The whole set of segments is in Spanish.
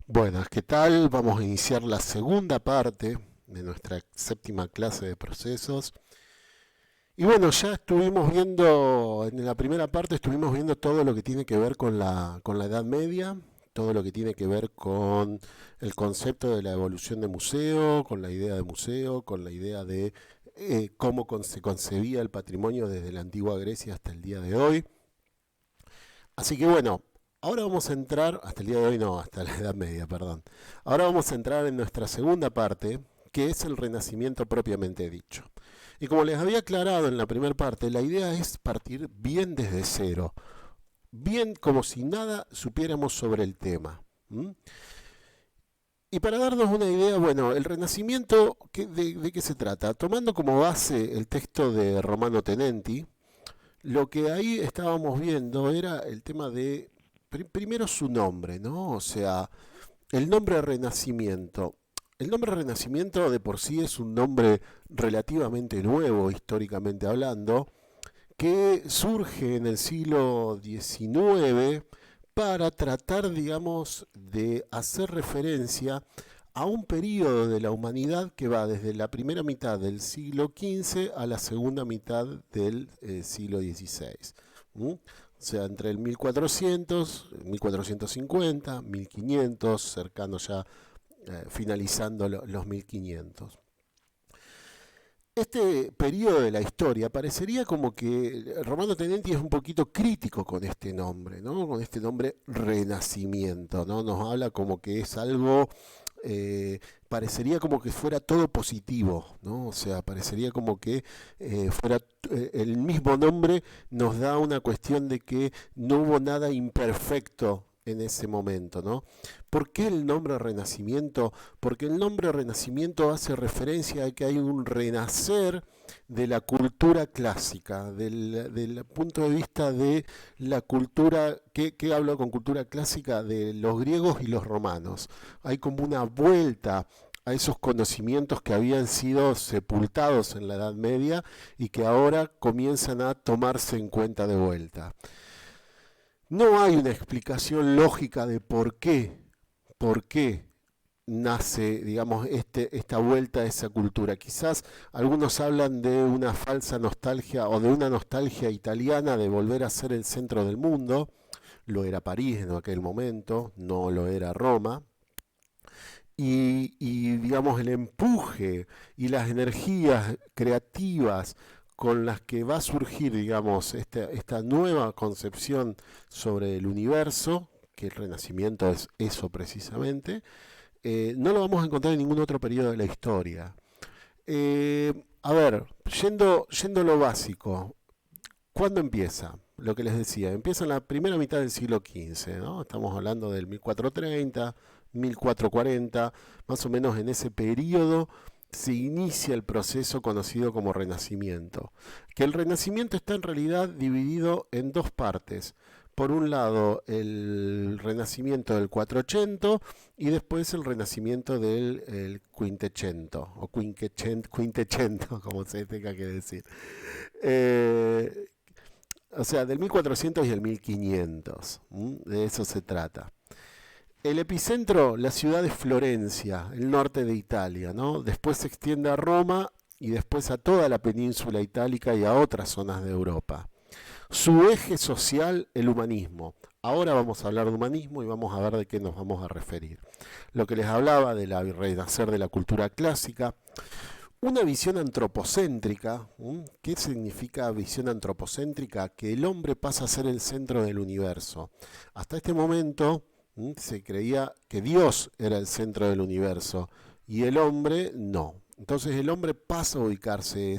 Buenas, ¿qué tal? Vamos a iniciar la segunda parte de nuestra séptima clase de procesos. Y bueno, ya estuvimos viendo, en la primera parte estuvimos viendo todo lo que tiene que ver con la Edad Media, todo lo que tiene que ver con el concepto de la evolución de museo, con la idea de museo, con la idea de cómo se concebía el patrimonio desde la antigua Grecia hasta el día de hoy. Así que bueno, ahora vamos a entrar, hasta el día de hoy no, hasta la Edad Media, perdón. Ahora vamos a entrar en nuestra segunda parte, que es el Renacimiento propiamente dicho. Y como les había aclarado en la primera parte, la idea es partir bien desde cero, bien como si nada supiéramos sobre el tema. ¿Mm? Y para darnos una idea, bueno, el Renacimiento, ¿de qué se trata? Tomando como base el texto de Romano Tenenti, lo que ahí estábamos viendo era el tema de, primero su nombre, ¿no? O sea, el nombre Renacimiento. El nombre Renacimiento de por sí es un nombre relativamente nuevo, históricamente hablando, que surge en el siglo XIX para tratar, digamos, de hacer referencia a un periodo de la humanidad que va desde la primera mitad del siglo XV a la segunda mitad del siglo XVI. ¿Mm? O sea, entre el 1400, 1450, 1500, cercano ya, finalizando los 1500. Este periodo de la historia parecería como que Romano Tenenti es un poquito crítico con este nombre, ¿no? Con este nombre Renacimiento, ¿no? Nos habla como que es algo, parecería como que fuera todo positivo, ¿no? O sea, parecería como que fuera el mismo nombre nos da una cuestión de que no hubo nada imperfecto en ese momento, ¿no? ¿Por qué el nombre Renacimiento? Porque el nombre Renacimiento hace referencia a que hay un renacer de la cultura clásica, del punto de vista de la cultura, ¿qué hablo con cultura clásica? De los griegos y los romanos. Hay como una vuelta a esos conocimientos que habían sido sepultados en la Edad Media y que ahora comienzan a tomarse en cuenta de vuelta. No hay una explicación lógica de por qué nace, digamos, esta vuelta a esa cultura. Quizás algunos hablan de una falsa nostalgia o de una nostalgia italiana de volver a ser el centro del mundo. Lo era París en aquel momento, no lo era Roma. Y digamos, el empuje y las energías creativas con las que va a surgir, digamos, esta nueva concepción sobre el universo, que el Renacimiento es eso precisamente, no lo vamos a encontrar en ningún otro periodo de la historia. A ver, yendo a lo básico, ¿cuándo empieza? Lo que les decía, empieza en la primera mitad del siglo XV, ¿no? Estamos hablando del 1430, 1440, más o menos en ese periodo se inicia el proceso conocido como Renacimiento. Que el Renacimiento está en realidad dividido en dos partes. Por un lado, el renacimiento del 480 y después el renacimiento del el Quintecento, o Quintecento, como se tenga que decir. Eh, o sea, del 1400 y el 1500. De eso se trata. El epicentro, la ciudad de Florencia, el norte de Italia, ¿no? Después se extiende a Roma y después a toda la península itálica y a otras zonas de Europa. Su eje social, el humanismo. Ahora vamos a hablar de humanismo y vamos a ver de qué nos vamos a referir. Lo que les hablaba de la renacer de la cultura clásica, una visión antropocéntrica. ¿Qué significa visión antropocéntrica? Que el hombre pasa a ser el centro del universo. Hasta este momento se creía que Dios era el centro del universo y el hombre no. Entonces el hombre pasa a ubicarse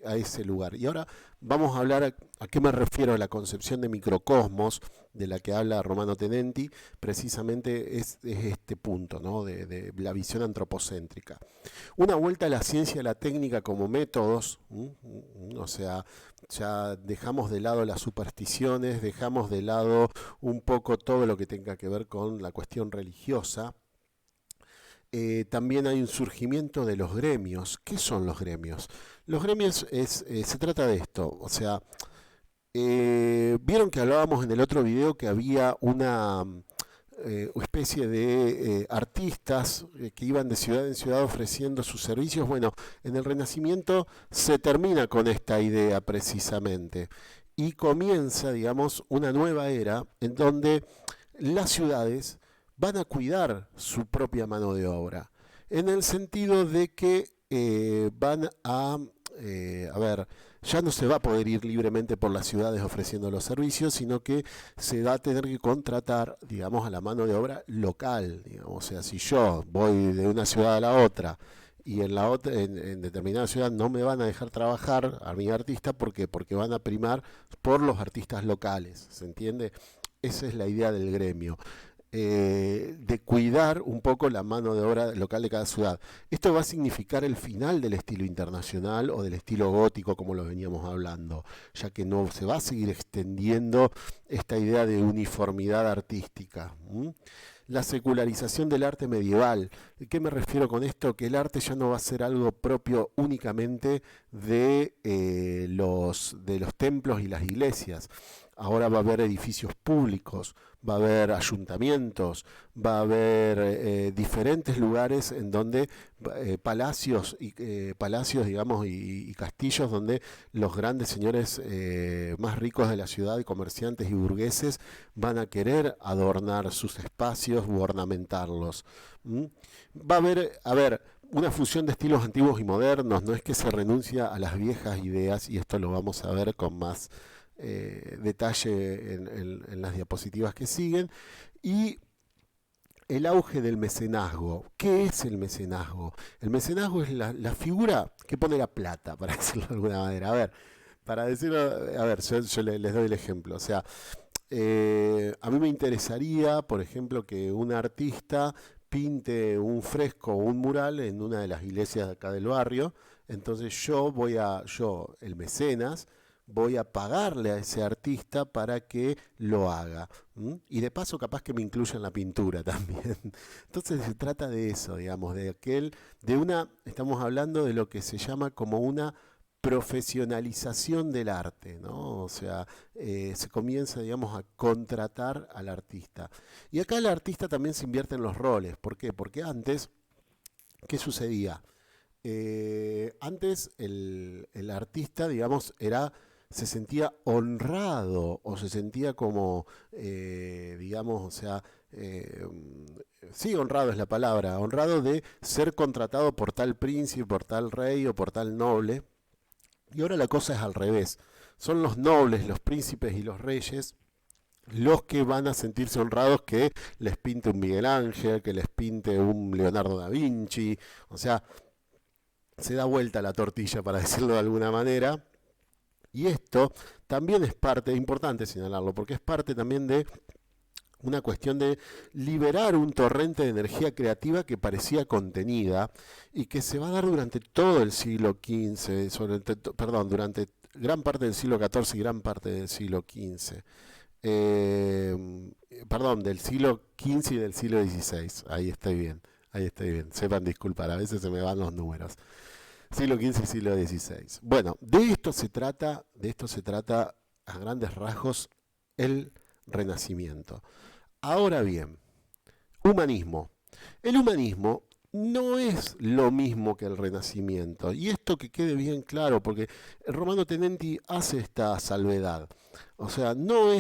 a ese lugar. Y ahora vamos a hablar a qué me refiero a la concepción de microcosmos de la que habla Romano Tenenti, precisamente es este punto, ¿no? de la visión antropocéntrica. Una vuelta a la ciencia y a la técnica como métodos, o sea, ya dejamos de lado las supersticiones, dejamos de lado un poco todo lo que tenga que ver con la cuestión religiosa. También hay un surgimiento de los gremios. ¿Qué son los gremios? Los gremios se trata de esto, o sea, vieron que hablábamos en el otro video que había especie de artistas que iban de ciudad en ciudad ofreciendo sus servicios. Bueno, en el Renacimiento se termina con esta idea precisamente y comienza, digamos, una nueva era en donde las ciudades van a cuidar su propia mano de obra, en el sentido de que van a ver, ya no se va a poder ir libremente por las ciudades ofreciendo los servicios, sino que se va a tener que contratar, digamos, a la mano de obra local, digamos. O sea, si yo voy de una ciudad a la otra y en la otra, en determinada ciudad no me van a dejar trabajar a mi artista porque van a primar por los artistas locales, ¿se entiende? Esa es la idea del gremio. De cuidar un poco la mano de obra local de cada ciudad. Esto va a significar el final del estilo internacional o del estilo gótico, como lo veníamos hablando, ya que no se va a seguir extendiendo esta idea de uniformidad artística. La secularización del arte medieval. ¿Qué me refiero con esto? Que el arte ya no va a ser algo propio únicamente de los templos y las iglesias. Ahora va a haber edificios públicos, va a haber ayuntamientos, va a haber diferentes lugares en donde palacios, digamos, y castillos donde los grandes señores más ricos de la ciudad, y comerciantes y burgueses, van a querer adornar sus espacios u ornamentarlos. ¿Mm? Va a haber una fusión de estilos antiguos y modernos, no es que se renuncia a las viejas ideas, y esto lo vamos a ver con más detalle en las diapositivas que siguen. Y el auge del mecenazgo. ¿Qué es el mecenazgo? El mecenazgo es la figura que pone la plata, para decirlo de alguna manera. A ver, para decirlo, a ver, yo les doy el ejemplo. O sea, a mí me interesaría, por ejemplo, que un artista pinte un fresco o un mural en una de las iglesias de acá del barrio. Entonces yo, el mecenas, voy a pagarle a ese artista para que lo haga. ¿M? Y de paso capaz que me incluya en la pintura también. Entonces se trata de eso, digamos, estamos hablando de lo que se llama como una profesionalización del arte, ¿no? O sea, se comienza, digamos, a contratar al artista. Y acá el artista también se invierte en los roles. ¿Por qué? Porque antes, ¿qué sucedía? Antes el artista, digamos, se sentía honrado o se sentía como, digamos, o sea, sí, honrado es la palabra, honrado de ser contratado por tal príncipe, por tal rey o por tal noble. Y ahora la cosa es al revés. Son los nobles, los príncipes y los reyes los que van a sentirse honrados que les pinte un Miguel Ángel, que les pinte un Leonardo da Vinci. O sea, se da vuelta la tortilla, para decirlo de alguna manera. Y esto también es parte, importante señalarlo, porque es parte también de una cuestión de liberar un torrente de energía creativa que parecía contenida y que se va a dar durante todo el siglo XV, durante gran parte del siglo XIV y gran parte del siglo XV. Del siglo XV y del siglo XVI. Ahí estoy bien. Sepan disculpar, a veces se me van los números. Siglo XV y siglo XVI. Bueno, de esto se trata a grandes rasgos el Renacimiento. Ahora bien, humanismo. El humanismo no es lo mismo que el Renacimiento. Y esto que quede bien claro, porque Romano Tenenti hace esta salvedad. O sea, no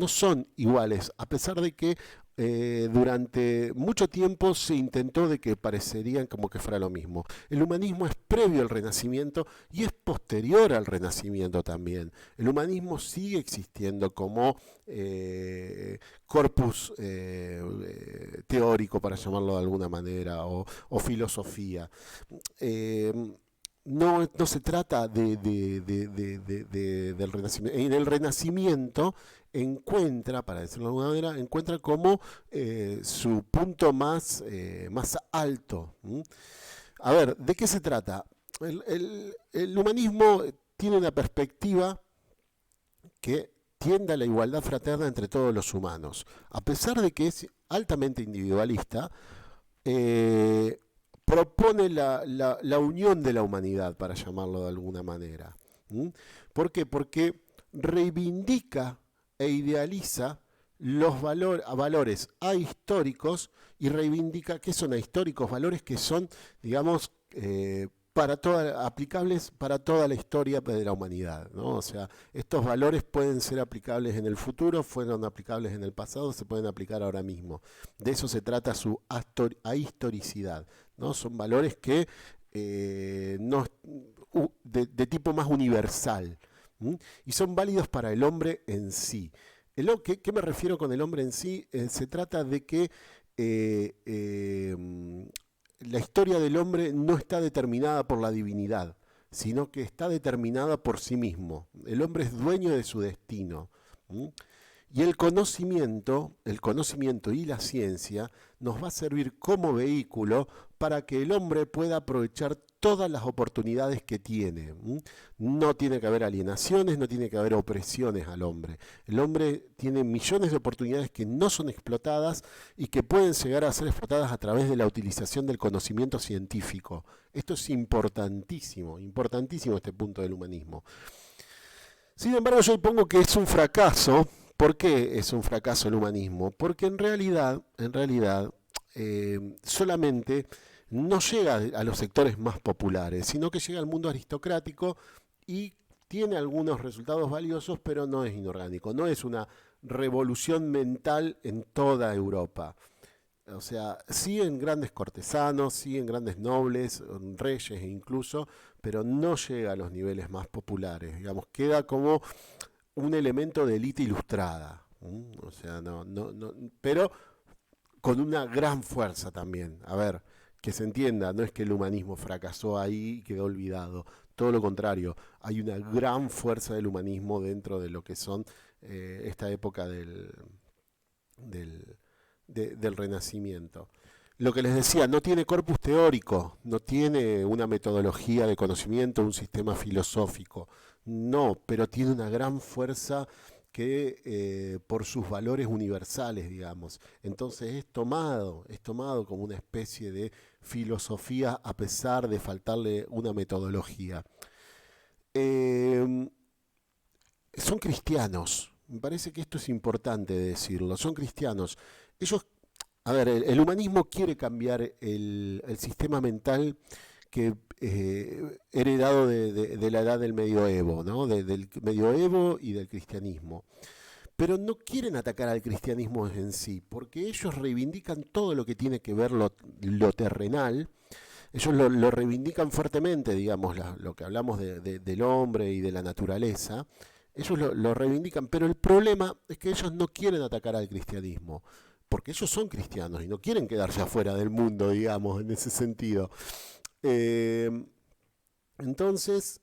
son iguales, a pesar de que durante mucho tiempo se intentó de que parecerían como que fuera lo mismo. El humanismo es previo al Renacimiento y es posterior al Renacimiento también. El humanismo sigue existiendo como corpus teórico, para llamarlo de alguna manera, o filosofía. Eh, no se trata del Renacimiento. En el Renacimiento encuentra, para decirlo de alguna manera, encuentra como su punto más alto. ¿M? A ver, ¿de qué se trata? El humanismo tiene una perspectiva que tiende a la igualdad fraterna entre todos los humanos. A pesar de que es altamente individualista, propone la unión de la humanidad, para llamarlo de alguna manera. ¿Mm? ¿Por qué? Porque reivindica e idealiza a valores ahistóricos y reivindica que son ahistóricos, valores que son, digamos, aplicables para toda la historia de la humanidad, ¿no? O sea, estos valores pueden ser aplicables en el futuro, fueron aplicables en el pasado, se pueden aplicar ahora mismo. De eso se trata su ahistoricidad, ¿no? Son valores que no, de tipo más universal, ¿m? Y son válidos para el hombre en sí. ¿Qué me refiero con el hombre en sí? Se trata de que eh, eh, la historia del hombre no está determinada por la divinidad, sino que está determinada por sí mismo. El hombre es dueño de su destino. ¿M? Y el conocimiento y la ciencia nos va a servir como vehículo para que el hombre pueda aprovechar todas las oportunidades que tiene. No tiene que haber alienaciones, no tiene que haber opresiones al hombre. El hombre tiene millones de oportunidades que no son explotadas y que pueden llegar a ser explotadas a través de la utilización del conocimiento científico. Esto es importantísimo, importantísimo este punto del humanismo. Sin embargo, yo pongo que es un fracaso. ¿Por qué es un fracaso el humanismo? Porque en realidad, solamente no llega a los sectores más populares, sino que llega al mundo aristocrático y tiene algunos resultados valiosos, pero no es inorgánico, no es una revolución mental en toda Europa. O sea, sí en grandes cortesanos, sí en grandes nobles, en reyes incluso, pero no llega a los niveles más populares. Digamos, queda como un elemento de élite ilustrada. O sea, pero con una gran fuerza también. A ver, que se entienda, no es que el humanismo fracasó ahí y quedó olvidado. Todo lo contrario, hay una gran fuerza del humanismo dentro de lo que son esta época del, del Renacimiento. Lo que les decía, no tiene corpus teórico, no tiene una metodología de conocimiento, un sistema filosófico, no, pero tiene una gran fuerza que por sus valores universales, digamos. Entonces es tomado como una especie de filosofía a pesar de faltarle una metodología. Eh, Son cristianos, me parece que esto es importante decirlo, son cristianos. Ellos a ver, el humanismo quiere cambiar el sistema mental que heredado de la edad del medioevo, ¿no? Del medioevo y del cristianismo. Pero no quieren atacar al cristianismo en sí, porque ellos reivindican todo lo que tiene que ver lo terrenal. Ellos lo reivindican fuertemente, digamos, lo que hablamos del hombre y de la naturaleza. Ellos lo reivindican, pero el problema es que ellos no quieren atacar al cristianismo porque ellos son cristianos y no quieren quedarse afuera del mundo, digamos, en ese sentido. Eh, entonces,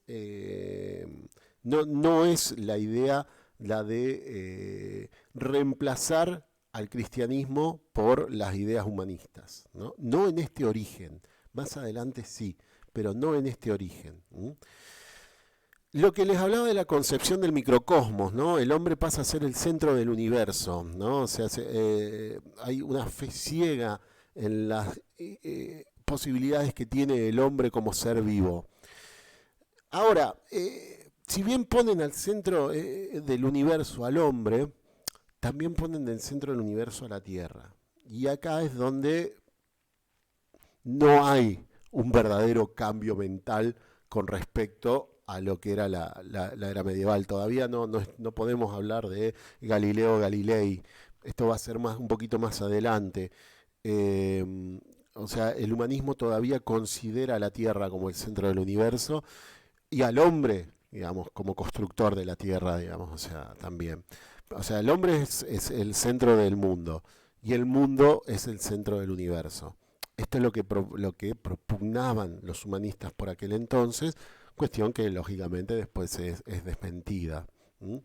no es la idea la de reemplazar al cristianismo por las ideas humanistas, ¿no? No en este origen, más adelante sí, pero no en este origen. Lo que les hablaba de la concepción del microcosmos, ¿no? El hombre pasa a ser el centro del universo, ¿no? O sea, hay una fe ciega en las posibilidades que tiene el hombre como ser vivo. Ahora, si bien ponen al centro del universo al hombre, también ponen del centro del universo a la Tierra. Y acá es donde no hay un verdadero cambio mental con respecto a lo que era la era medieval. Todavía no podemos hablar de Galileo Galilei. Esto va a ser un poquito más adelante. O sea, el humanismo todavía considera a la Tierra como el centro del universo y al hombre, digamos, como constructor de la Tierra, digamos, o sea, también. O sea, el hombre es el centro del mundo y el mundo es el centro del universo. Esto es lo que propugnaban los humanistas por aquel entonces, cuestión que lógicamente después es desmentida. ¿Mm?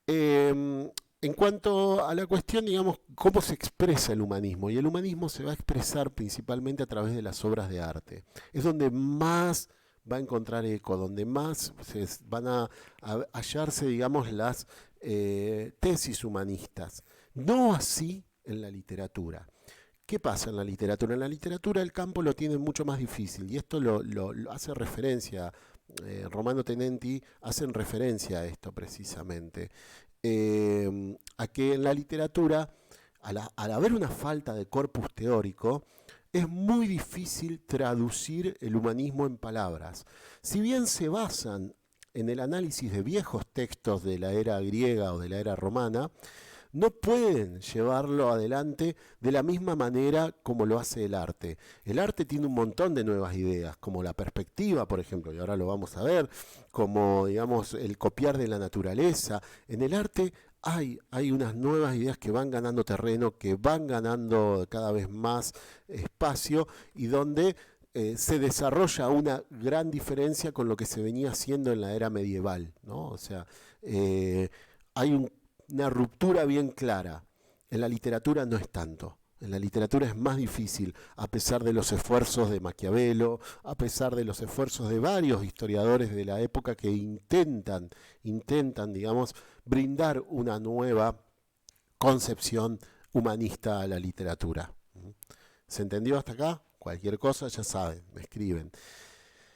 En cuanto a la cuestión, digamos, cómo se expresa el humanismo, y el humanismo se va a expresar principalmente a través de las obras de arte. Es donde más va a encontrar eco, donde más van a hallarse, digamos, las tesis humanistas. No así en la literatura. ¿Qué pasa en la literatura? En la literatura el campo lo tiene mucho más difícil y esto lo hace referencia, Romano Tenenti hacen referencia a esto precisamente. a que en la literatura, al haber una falta de corpus teórico, es muy difícil traducir el humanismo en palabras. Si bien se basan en el análisis de viejos textos de la era griega o de la era romana, no pueden llevarlo adelante de la misma manera como lo hace el arte. El arte tiene un montón de nuevas ideas, como la perspectiva, por ejemplo, y ahora lo vamos a ver, como digamos el copiar de la naturaleza. En el arte hay unas nuevas ideas que van ganando terreno, que van ganando cada vez más espacio y donde se desarrolla una gran diferencia con lo que se venía haciendo en la era medieval, ¿no? O sea, hay una ruptura bien clara. En la literatura no es tanto. En la literatura es más difícil, a pesar de los esfuerzos de Maquiavelo, a pesar de los esfuerzos de varios historiadores de la época que intentan, digamos, brindar una nueva concepción humanista a la literatura. ¿Se entendió hasta acá? Cualquier cosa, ya saben, me escriben.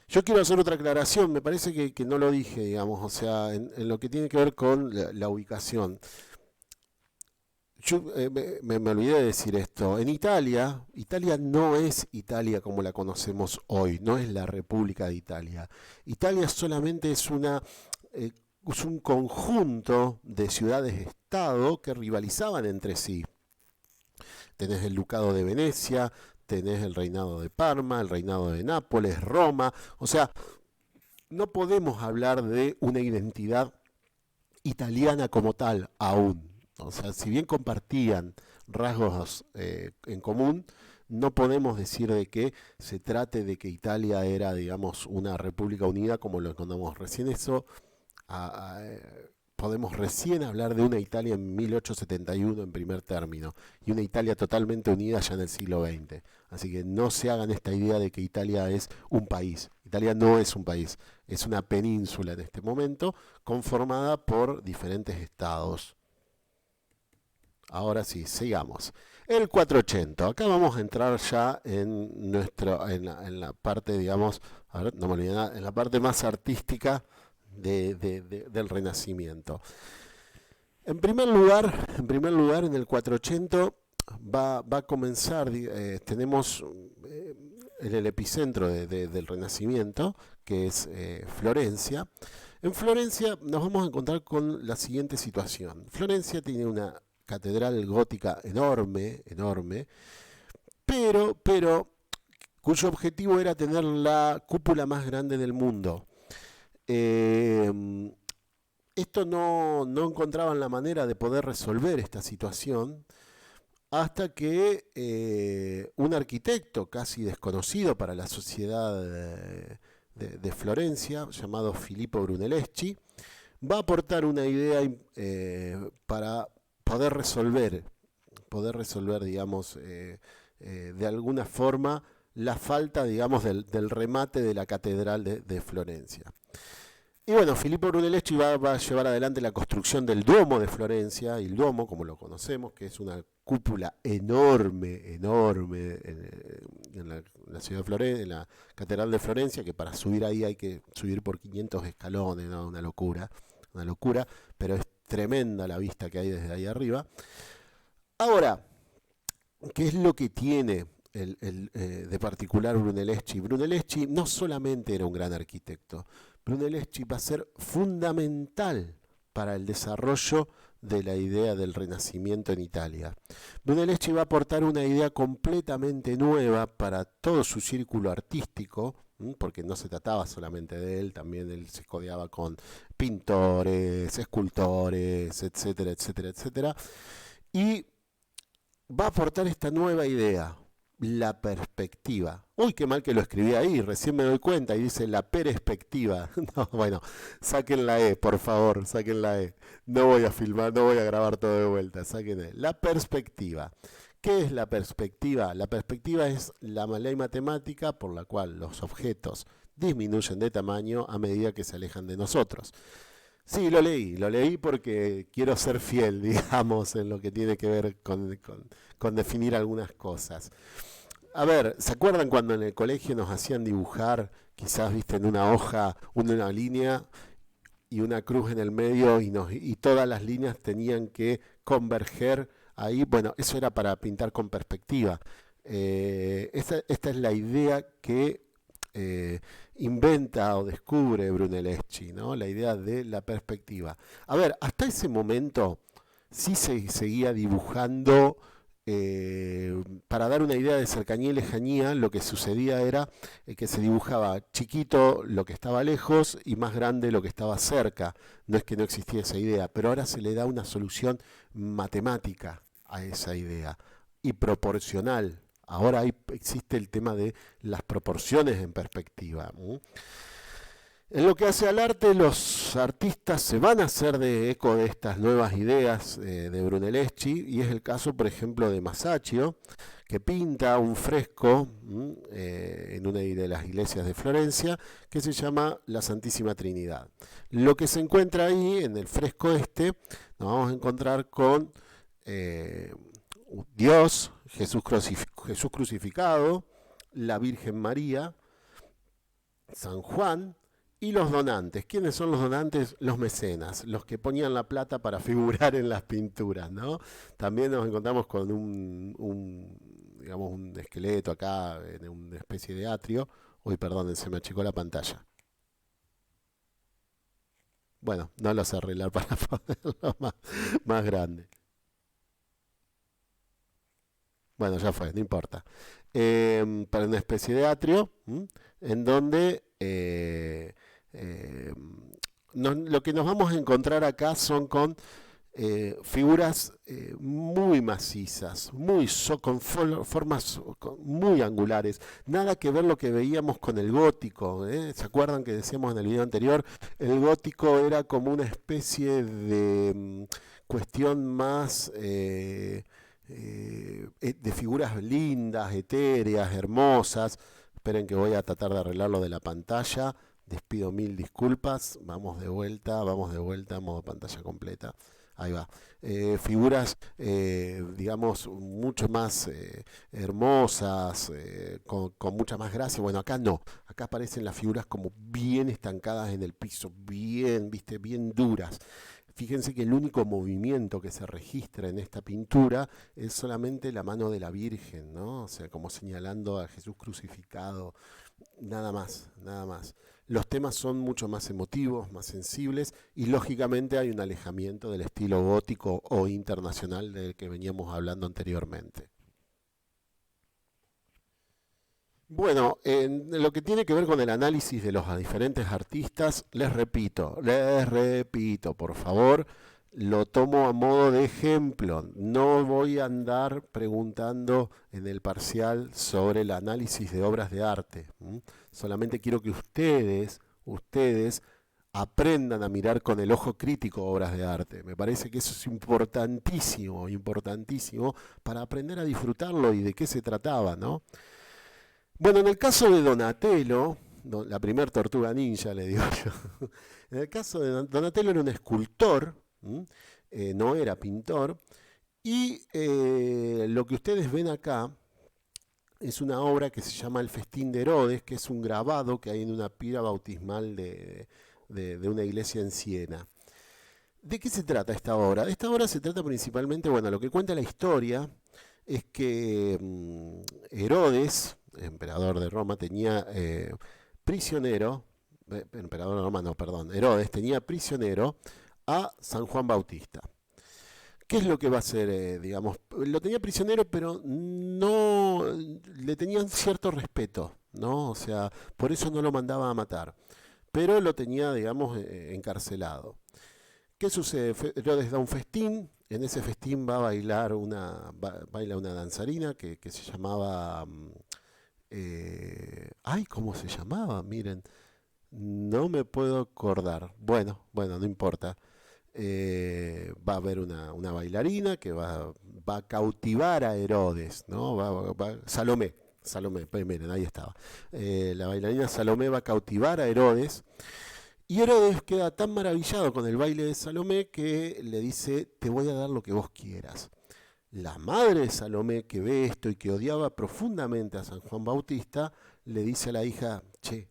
Yo quiero hacer otra aclaración, me parece que no lo dije, digamos, o sea, en lo que tiene que ver con la ubicación. Yo me olvidé de decir esto. En Italia, Italia no es Italia como la conocemos hoy, no es la República de Italia. Italia solamente es un conjunto de ciudades-estado que rivalizaban entre sí. Tenés el Ducado de Venecia, tenés el Reinado de Parma, el Reinado de Nápoles, Roma. O sea, no podemos hablar de una identidad italiana como tal aún. O sea, si bien compartían rasgos en común, no podemos decir de que se trate de que Italia era, digamos, una república unida como lo encontramos recién. Eso podemos recién hablar de una Italia en 1871 en primer término y una Italia totalmente unida ya en el siglo XX. Así que no se hagan esta idea de que Italia es un país. Italia no es un país, es una península en este momento conformada por diferentes estados. Ahora sí, sigamos. El 480. Acá vamos a entrar ya en la parte, digamos, a ver, no me olvidé nada, en la parte más artística del Renacimiento. En primer lugar, en el 480 va a comenzar, tenemos en el epicentro del Renacimiento, que es Florencia. En Florencia nos vamos a encontrar con la siguiente situación. Florencia tiene una catedral gótica enorme, pero cuyo objetivo era tener la cúpula más grande del mundo. Esto no encontraban la manera de poder resolver esta situación hasta que un arquitecto casi desconocido para la sociedad de Florencia, llamado Filippo Brunelleschi, va a aportar una idea para poder resolver, digamos, de alguna forma la falta, digamos, del remate de la catedral de Florencia. Y bueno, Filippo Brunelleschi va a llevar adelante la construcción del Duomo de Florencia, y el Duomo, como lo conocemos, que es una cúpula enorme en la ciudad de Florencia, en la catedral de Florencia, que para subir ahí hay que subir por 500 escalones, ¿no? Una locura, pero es tremenda la vista que hay desde ahí arriba. Ahora, ¿qué es lo que tiene de particular Brunelleschi? Brunelleschi no solamente era un gran arquitecto, Brunelleschi va a ser fundamental para el desarrollo de la idea del Renacimiento en Italia. Brunelleschi va a aportar una idea completamente nueva para todo su círculo artístico, porque no se trataba solamente de él, también él se codeaba con pintores, escultores, etcétera, etcétera, etcétera, y va a aportar esta nueva idea, la perspectiva. Uy, qué mal que lo escribí ahí, recién me doy cuenta y dice la perspectiva. No, bueno, saquen la E, por favor, saquen la E. No voy a filmar, no voy a grabar todo de vuelta, saquen E. La perspectiva. ¿Qué es la perspectiva? La perspectiva es la ley matemática por la cual los objetos disminuyen de tamaño a medida que se alejan de nosotros. Sí, lo leí porque quiero ser fiel, digamos, en lo que tiene que ver con definir algunas cosas. A ver, ¿se acuerdan cuando en el colegio nos hacían dibujar, quizás viste en una hoja, una línea, y una cruz en el medio y todas las líneas tenían que converger ahí. Bueno, eso era para pintar con perspectiva. Esta es la idea que eh, inventa o descubre Brunelleschi, ¿no? La idea de la perspectiva. A ver, hasta ese momento sí se seguía dibujando. Para dar una idea de cercanía y lejanía, lo que sucedía era que se dibujaba chiquito lo que estaba lejos y más grande lo que estaba cerca. No es que no existía esa idea, pero ahora se le da una solución matemática a esa idea y proporcional. Ahora existe el tema de las proporciones en perspectiva. En lo que hace al arte, los artistas se van a hacer de eco de estas nuevas ideas de Brunelleschi, y es el caso, por ejemplo, de Masaccio, que pinta un fresco en una de las iglesias de Florencia, que se llama La Santísima Trinidad. Lo que se encuentra ahí, en el fresco este, nos vamos a encontrar con Dios, Jesús crucificado, la Virgen María, San Juan, y los donantes. ¿Quiénes son los donantes? Los mecenas, los que ponían la plata para figurar en las pinturas, ¿no? También nos encontramos con digamos, un esqueleto acá en una especie de atrio. Uy, perdón, se me achicó la pantalla. Bueno, no lo sé arreglar para ponerlo más grande. Bueno, ya fue, no importa. Para una especie de atrio, en donde eh, lo que nos vamos a encontrar acá son con figuras muy macizas, con formas muy angulares, nada que ver lo que veíamos con el gótico. ¿Se acuerdan que decíamos en el video anterior? El gótico era como una especie de cuestión más de figuras lindas, etéreas, hermosas. Esperen que voy a tratar de arreglarlo de la pantalla. Les pido mil disculpas. Vamos de vuelta, modo pantalla completa. Ahí va. Figuras, digamos, mucho más hermosas, con mucha más gracia. Bueno, acá no. Acá aparecen las figuras como bien estancadas en el piso, bien, viste, bien duras. Fíjense que el único movimiento que se registra en esta pintura es solamente la mano de la Virgen, ¿no? O sea, como señalando a Jesús crucificado. Nada más, nada más. Los temas son mucho más emotivos, más sensibles, y lógicamente hay un alejamiento del estilo gótico o internacional del que veníamos hablando anteriormente. Bueno, en lo que tiene que ver con el análisis de los diferentes artistas, les repito, por favor, lo tomo a modo de ejemplo. No voy a andar preguntando en el parcial sobre el análisis de obras de arte. Solamente quiero que ustedes aprendan a mirar con el ojo crítico obras de arte. Me parece que eso es importantísimo, importantísimo para aprender a disfrutarlo y de qué se trataba, ¿no? Bueno, en el caso de Donatello, la primer tortuga ninja, le digo yo, en el caso de Donatello era un escultor, no era pintor, y lo que ustedes ven acá es una obra que se llama El Festín de Herodes, que es un grabado que hay en una pira bautismal de una iglesia en Siena. ¿De qué se trata esta obra? Esta obra se trata principalmente, bueno, lo que cuenta la historia es que Herodes, emperador de Roma, tenía prisionero, emperador de Roma no, perdón, Herodes tenía prisionero a San Juan Bautista. ¿Qué es lo que va a hacer? Digamos, lo tenía prisionero, pero no le tenían cierto respeto, ¿no? O sea, por eso no lo mandaba a matar, pero lo tenía, digamos, encarcelado. ¿Qué sucede? Herodes da un festín. En ese festín va a bailar baila una danzarina que se llamaba... ay, ¿cómo se llamaba? Miren, no me puedo acordar. Bueno, no importa. Va a haber una bailarina que va a cautivar a Herodes, ¿no? Salomé, pues miren, ahí estaba. La bailarina Salomé va a cautivar a Herodes. Y Herodes queda tan maravillado con el baile de Salomé que le dice, te voy a dar lo que vos quieras. La madre de Salomé, que ve esto y que odiaba profundamente a San Juan Bautista, le dice a la hija, che,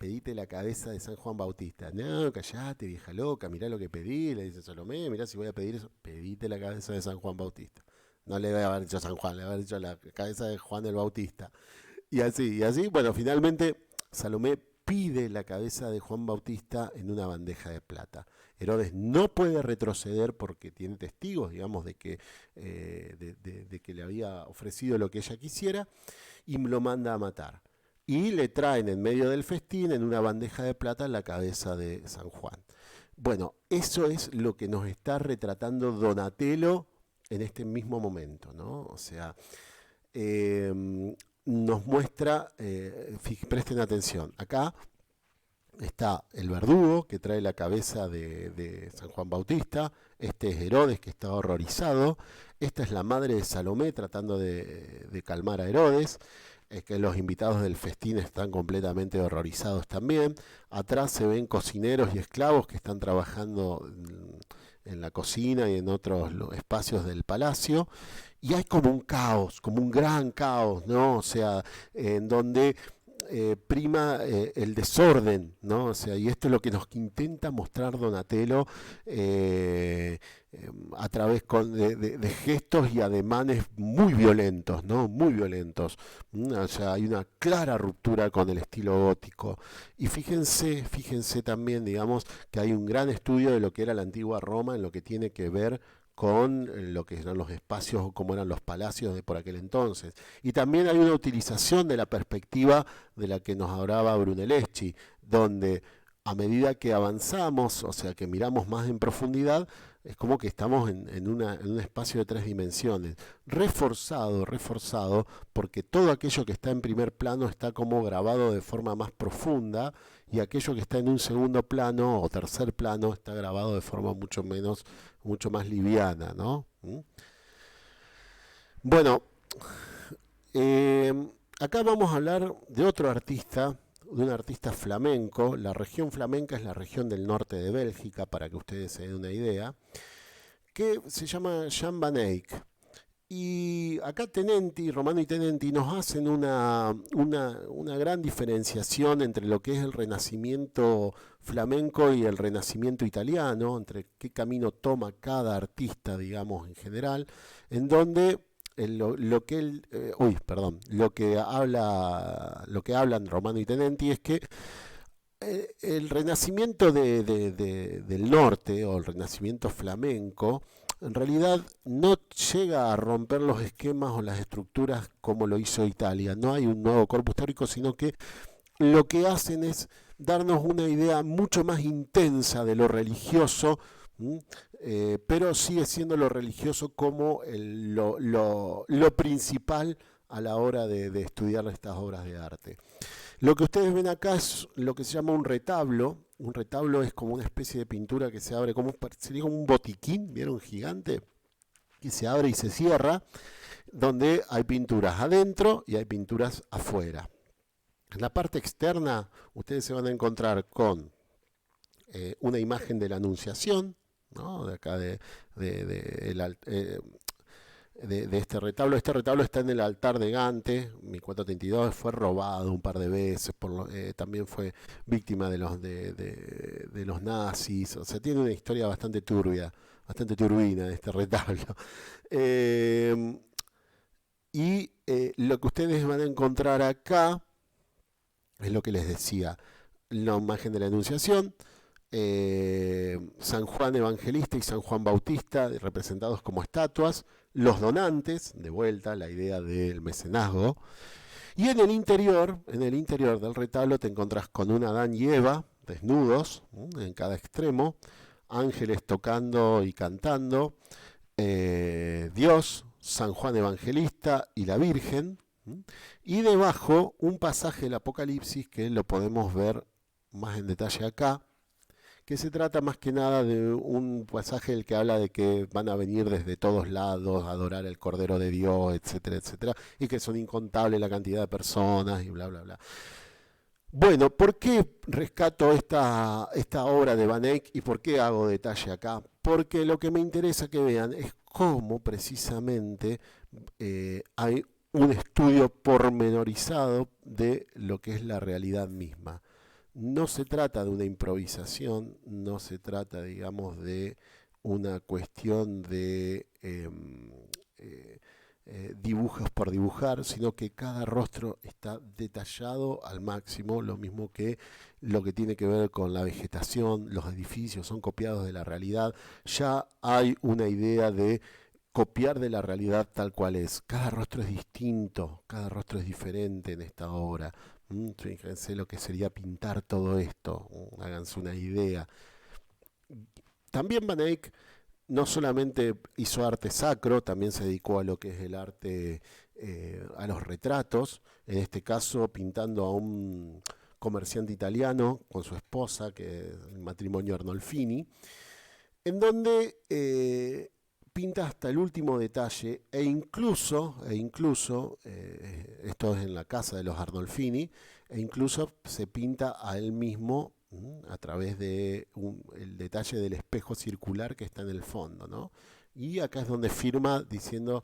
pedite la cabeza de San Juan Bautista. No, callate, vieja loca, mirá lo que pedí, le dice Salomé, mirá si voy a pedir eso. Pedite la cabeza de San Juan Bautista. No le voy a haber dicho San Juan, le voy a haber dicho la cabeza de Juan el Bautista. Y así, bueno, finalmente Salomé pide la cabeza de Juan Bautista en una bandeja de plata. Herodes no puede retroceder porque tiene testigos, digamos, de que le había ofrecido lo que ella quisiera, y lo manda a matar. Y le traen en medio del festín, en una bandeja de plata, la cabeza de San Juan. Bueno, eso es lo que nos está retratando Donatello en este mismo momento, ¿no? O sea, nos muestra, presten atención, acá está el verdugo que trae la cabeza de San Juan Bautista, este es Herodes que está horrorizado, esta es la madre de Salomé tratando de calmar a Herodes, que los invitados del festín están completamente horrorizados también, atrás se ven cocineros y esclavos que están trabajando en la cocina y en otros espacios del palacio, y hay como un caos, como un gran caos, ¿no? O sea, en donde prima el desorden, ¿no? O sea, y esto es lo que nos intenta mostrar Donatello a través de gestos y ademanes muy violentos, ¿no? Muy violentos. O sea, hay una clara ruptura con el estilo gótico. Y fíjense también, digamos, que hay un gran estudio de lo que era la antigua Roma en lo que tiene que ver con lo que eran los espacios o cómo eran los palacios de por aquel entonces. Y también hay una utilización de la perspectiva de la que nos hablaba Brunelleschi, donde a medida que avanzamos, o sea, que miramos más en profundidad, es como que estamos en un espacio de 3 dimensiones, reforzado, porque todo aquello que está en primer plano está como grabado de forma más profunda, y aquello que está en un segundo plano o tercer plano está grabado de forma mucho más liviana, ¿no? Bueno, eh, acá vamos a hablar de otro artista, de un artista flamenco. La región flamenca es la región del norte de Bélgica, para que ustedes se den una idea, que se llama Jan van Eyck. Y acá Tenenti, Romano y Tenenti nos hacen una gran diferenciación entre lo que es el renacimiento flamenco y el renacimiento italiano, entre qué camino toma cada artista, digamos, en general, en donde lo que hablan Romano y Tenenti es que el renacimiento del norte o el renacimiento flamenco en realidad no llega a romper los esquemas o las estructuras como lo hizo Italia. No hay un nuevo corpus teórico, sino que lo que hacen es darnos una idea mucho más intensa de lo religioso, pero sigue siendo lo religioso como lo principal a la hora de estudiar estas obras de arte. Lo que ustedes ven acá es lo que se llama un retablo. Un retablo es como una especie de pintura que se abre, sería como un botiquín, ¿vieron? Gigante, que se abre y se cierra, donde hay pinturas adentro y hay pinturas afuera. En la parte externa ustedes se van a encontrar con una imagen de la Anunciación, ¿no? De acá de este retablo. Este retablo está en el altar de Gante, 1432, fue robado un par de veces, también fue víctima de los nazis, o sea, tiene una historia bastante turbina este retablo. Lo que ustedes van a encontrar acá es lo que les decía, la imagen de la Anunciación, San Juan Evangelista y San Juan Bautista representados como estatuas, los donantes, de vuelta la idea del mecenazgo, y en el interior del retablo te encontrás con un Adán y Eva desnudos en cada extremo, ángeles tocando y cantando, Dios, San Juan Evangelista y la Virgen, y debajo un pasaje del Apocalipsis que lo podemos ver más en detalle acá, que se trata más que nada de un pasaje el que habla de que van a venir desde todos lados a adorar al Cordero de Dios, etcétera, etcétera, y que son incontables la cantidad de personas y bla, bla, bla. Bueno, ¿por qué rescato esta obra de Van Eyck y por qué hago detalle acá? Porque lo que me interesa que vean es cómo precisamente hay un estudio pormenorizado de lo que es la realidad misma. No se trata de una improvisación, no se trata, digamos, de una cuestión de dibujos por dibujar, sino que cada rostro está detallado al máximo, lo mismo que lo que tiene que ver con la vegetación, los edificios son copiados de la realidad, ya hay una idea de copiar de la realidad tal cual es. Cada rostro es distinto, cada rostro es diferente en esta obra. Fíjense lo que sería pintar todo esto, háganse una idea. También Van Eyck no solamente hizo arte sacro, también se dedicó a lo que es el arte, a los retratos, en este caso pintando a un comerciante italiano con su esposa, que es el matrimonio Arnolfini, en donde pinta hasta el último detalle esto es en la casa de los Arnolfini, e incluso se pinta a él mismo a través de el detalle del espejo circular que está en el fondo, ¿no? Y acá es donde firma diciendo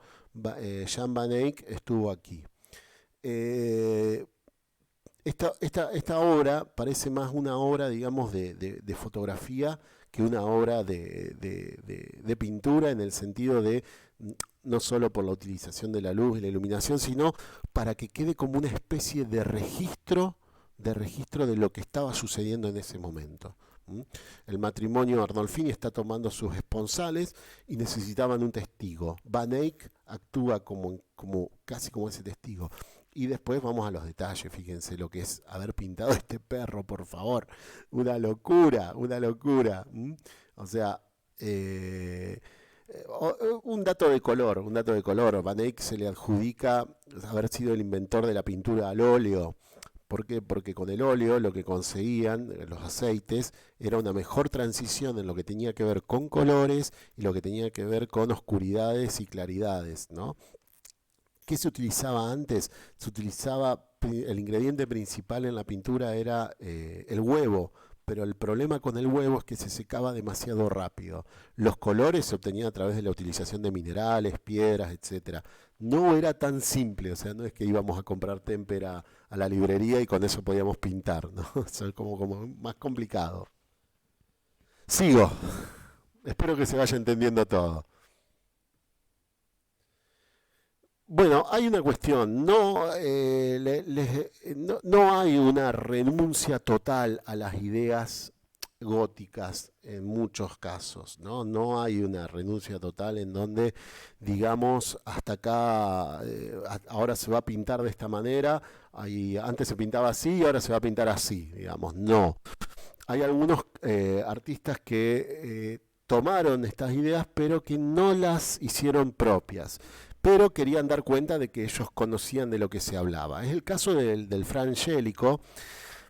Jan van Eyck estuvo aquí. Eh, esta obra parece más una obra, digamos, de fotografía que una obra de pintura, en el sentido de no solo por la utilización de la luz y la iluminación, sino para que quede como una especie de registro de lo que estaba sucediendo en ese momento. El matrimonio Arnolfini está tomando sus esponsales y necesitaban un testigo. Van Eyck actúa casi como ese testigo. Y después vamos a los detalles, fíjense lo que es haber pintado este perro, por favor. Una locura, una locura. O sea, un dato de color, un dato de color. Van Eyck se le adjudica haber sido el inventor de la pintura al óleo. ¿Por qué? Porque con el óleo lo que conseguían, los aceites, era una mejor transición en lo que tenía que ver con colores y lo que tenía que ver con oscuridades y claridades, ¿no? ¿Qué se utilizaba antes? Se utilizaba, el ingrediente principal en la pintura era el huevo, pero el problema con el huevo es que se secaba demasiado rápido. Los colores se obtenían a través de la utilización de minerales, piedras, etcétera. No era tan simple, o sea, no es que íbamos a comprar témpera a la librería y con eso podíamos pintar, ¿no? Eso es como más complicado. Sigo, espero que se vaya entendiendo todo. Bueno, hay una cuestión, no hay una renuncia total a las ideas góticas en muchos casos, ¿no? No hay una renuncia total en donde, digamos, hasta acá, ahora se va a pintar de esta manera, antes se pintaba así y ahora se va a pintar así, digamos, no. Hay algunos artistas que tomaron estas ideas pero que no las hicieron propias, pero querían dar cuenta de que ellos conocían de lo que se hablaba. Es el caso del Fra Angelico.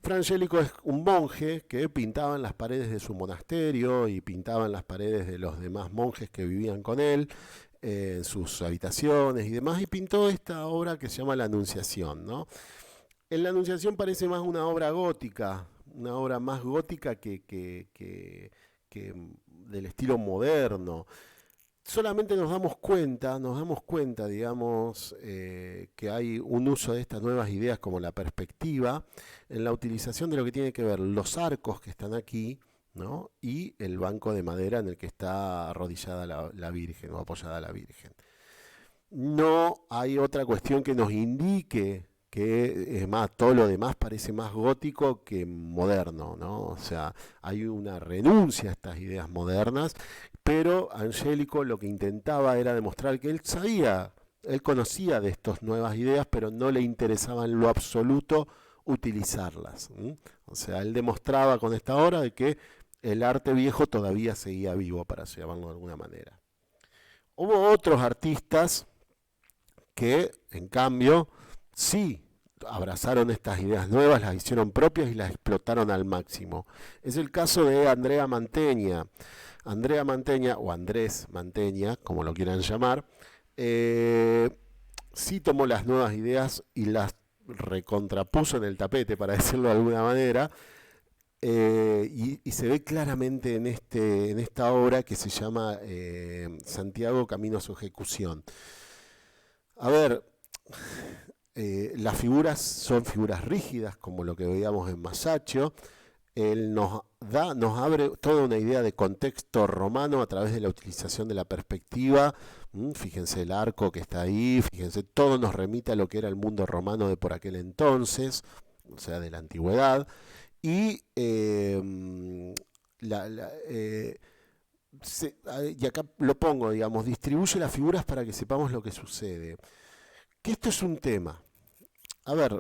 Fra Angelico es un monje que pintaba en las paredes de su monasterio y pintaba en las paredes de los demás monjes que vivían con él, en sus habitaciones y demás, y pintó esta obra que se llama La Anunciación, ¿no? En La Anunciación parece más una obra gótica, una obra más gótica que del estilo moderno. Solamente nos damos cuenta, digamos, que hay un uso de estas nuevas ideas como la perspectiva en la utilización de lo que tiene que ver los arcos que están aquí, ¿no? Y el banco de madera en el que está arrodillada la Virgen o apoyada la Virgen. No hay otra cuestión que nos indique que, es más, todo lo demás parece más gótico que moderno, ¿no? O sea, hay una renuncia a estas ideas modernas, pero Angélico lo que intentaba era demostrar que él sabía, él conocía de estas nuevas ideas, pero no le interesaba en lo absoluto utilizarlas. O sea, él demostraba con esta obra de que el arte viejo todavía seguía vivo, para llamarlo de alguna manera. Hubo otros artistas que, en cambio, sí abrazaron estas ideas nuevas, las hicieron propias y las explotaron al máximo. Es el caso de Andrea Mantegna. Andrea Mantegna, o Andrés Mantegna, como lo quieran llamar, eh, sí tomó las nuevas ideas y las recontrapuso en el tapete, para decirlo de alguna manera, y se ve claramente en esta obra que se llama Santiago Camino a su ejecución. A ver, las figuras son figuras rígidas, como lo que veíamos en Masaccio. Él nos abre toda una idea de contexto romano a través de la utilización de la perspectiva. Fíjense el arco que está ahí, fíjense, todo nos remite a lo que era el mundo romano de por aquel entonces, o sea, de la antigüedad. Y, la, la, eh, y acá lo pongo, digamos, distribuye las figuras para que sepamos lo que sucede. Que esto es un tema. A ver,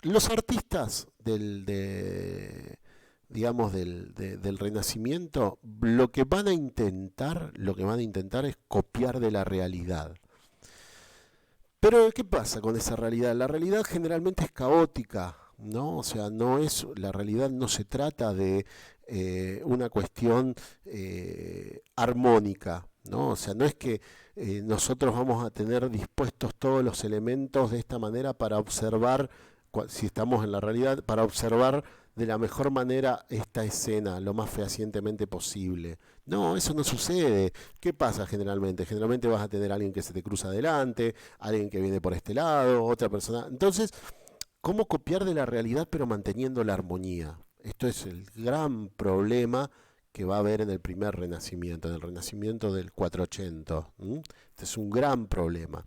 los artistas digamos, del Renacimiento, lo que van a intentar es copiar de la realidad. Pero, ¿qué pasa con esa realidad? La realidad generalmente es caótica, ¿no? O sea, la realidad no se trata de una cuestión armónica, ¿no? O sea, no es que nosotros vamos a tener dispuestos todos los elementos de esta manera para observar, si estamos en la realidad, para observar de la mejor manera esta escena, lo más fehacientemente posible. No, eso no sucede. ¿Qué pasa generalmente? Generalmente vas a tener a alguien que se te cruza adelante, alguien que viene por este lado, otra persona. Entonces, ¿cómo copiar de la realidad pero manteniendo la armonía? Esto es el gran problema que va a haber en el primer Renacimiento, en el Renacimiento del 480. Este es un gran problema.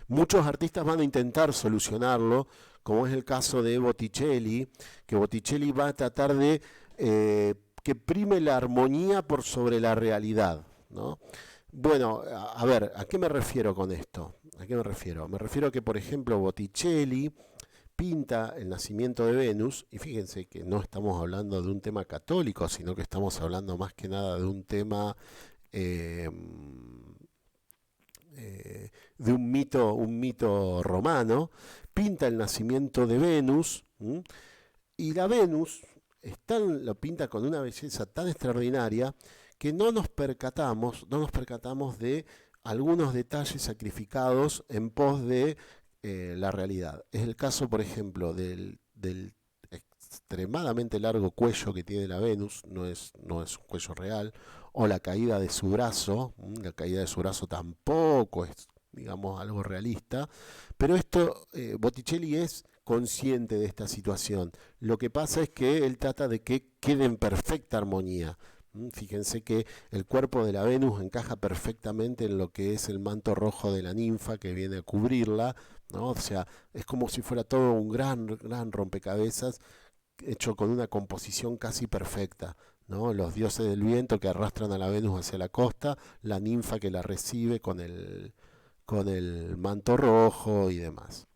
Muchos artistas van a intentar solucionarlo, como es el caso de Botticelli, que Botticelli va a tratar de que prime la armonía por sobre la realidad, ¿no? Bueno, a ver, ¿a qué me refiero con esto? ¿A qué me refiero? Me refiero a que, por ejemplo, Botticelli pinta el nacimiento de Venus, y fíjense que no estamos hablando de un tema católico, sino que estamos hablando más que nada de un tema, eh, de un mito romano. Pinta el nacimiento de Venus, y la Venus lo pinta con una belleza tan extraordinaria que no nos percatamos de algunos detalles sacrificados en pos de la realidad. Es el caso, por ejemplo, del extremadamente largo cuello que tiene la Venus, no es un cuello real, o la caída de su brazo. La caída de su brazo tampoco es, digamos, algo realista, pero esto, Botticelli es consciente de esta situación. Lo que pasa es que él trata de que quede en perfecta armonía. Fíjense que el cuerpo de la Venus encaja perfectamente en lo que es el manto rojo de la ninfa que viene a cubrirla, ¿no? O sea, es como si fuera todo un gran rompecabezas hecho con una composición casi perfecta, ¿no? Los dioses del viento que arrastran a la Venus hacia la costa, la ninfa que la recibe con el manto rojo y demás.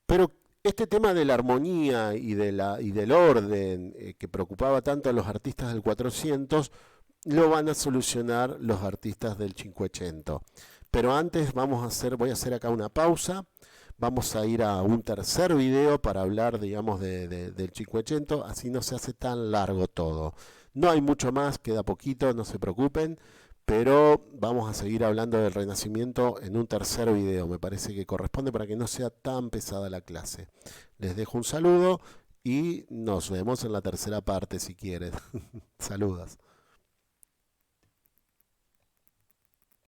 Pero este tema de la armonía y del orden que preocupaba tanto a los artistas del 400, lo van a solucionar los artistas del 500. Pero antes voy a hacer acá una pausa. Vamos a ir a un tercer video para hablar, digamos, del 500, así no se hace tan largo todo. No hay mucho más, queda poquito, no se preocupen, pero vamos a seguir hablando del Renacimiento en un tercer video. Me parece que corresponde para que no sea tan pesada la clase. Les dejo un saludo y nos vemos en la tercera parte si quieren. Saludos.